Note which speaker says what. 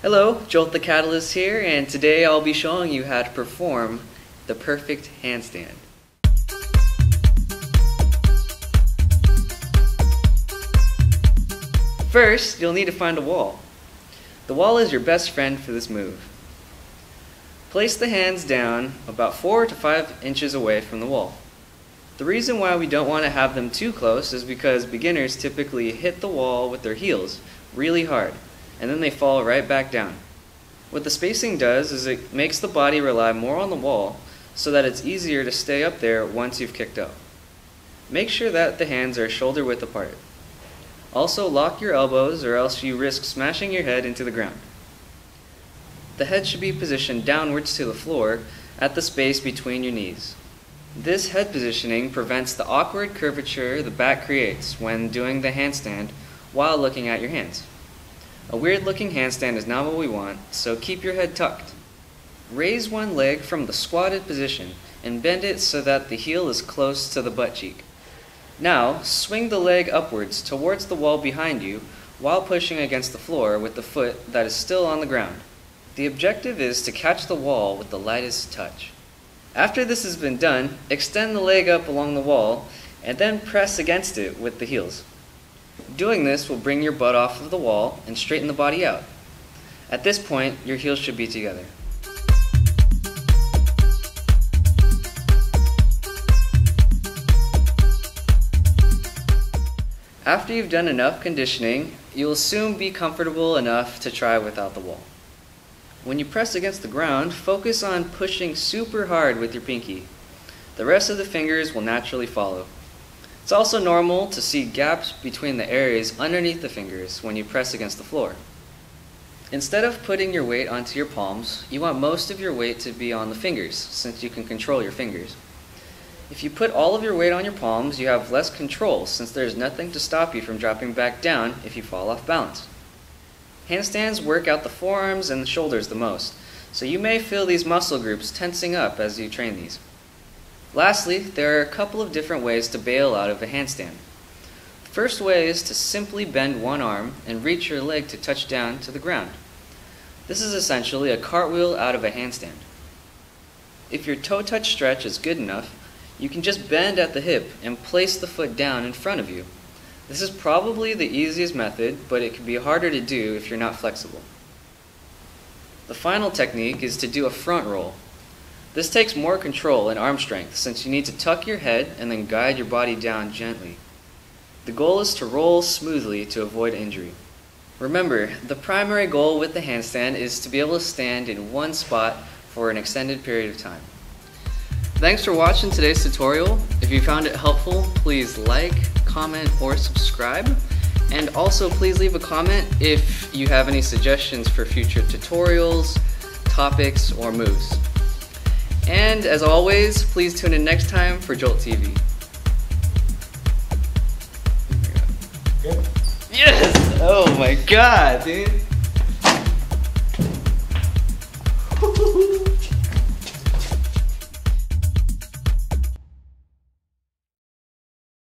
Speaker 1: Hello, Jolt the Catalyst here, and today I'll be showing you how to perform the perfect handstand. First, you'll need to find a wall. The wall is your best friend for this move. Place the hands down about 4 to 5 inches away from the wall. The reason why we don't want to have them too close is because beginners typically hit the wall with their heels really hard, and then they fall right back down. What the spacing does is it makes the body rely more on the wall so that it's easier to stay up there once you've kicked up. Make sure that the hands are shoulder width apart. Also lock your elbows or else you risk smashing your head into the ground. The head should be positioned downwards to the floor at the space between your knees. This head positioning prevents the awkward curvature the back creates when doing the handstand while looking at your hands. A weird looking handstand is not what we want, so keep your head tucked. Raise one leg from the squatted position and bend it so that the heel is close to the butt cheek. Now, swing the leg upwards towards the wall behind you while pushing against the floor with the foot that is still on the ground. The objective is to catch the wall with the lightest touch. After this has been done, extend the leg up along the wall and then press against it with the heels. Doing this will bring your butt off of the wall and straighten the body out. At this point, your heels should be together. After you've done enough conditioning, you will soon be comfortable enough to try without the wall. When you press against the ground, focus on pushing super hard with your pinky. The rest of the fingers will naturally follow. It's also normal to see gaps between the areas underneath the fingers when you press against the floor. Instead of putting your weight onto your palms, you want most of your weight to be on the fingers, since you can control your fingers. If you put all of your weight on your palms, you have less control, since there's nothing to stop you from dropping back down if you fall off balance. Handstands work out the forearms and the shoulders the most, so you may feel these muscle groups tensing up as you train these. Lastly, there are a couple of different ways to bail out of a handstand. The first way is to simply bend one arm and reach your leg to touch down to the ground. This is essentially a cartwheel out of a handstand. If your toe touch stretch is good enough, you can just bend at the hip and place the foot down in front of you. This is probably the easiest method, but it can be harder to do if you're not flexible. The final technique is to do a front roll. This takes more control and arm strength since you need to tuck your head and then guide your body down gently. The goal is to roll smoothly to avoid injury. Remember, the primary goal with the handstand is to be able to stand in one spot for an extended period of time. Thanks for watching today's tutorial. If you found it helpful, please like, comment, or subscribe. And also please leave a comment if you have any suggestions for future tutorials, topics, or moves. And as always, please tune in next time for Jolt TV.
Speaker 2: Good.
Speaker 1: Yes! Oh my god, dude!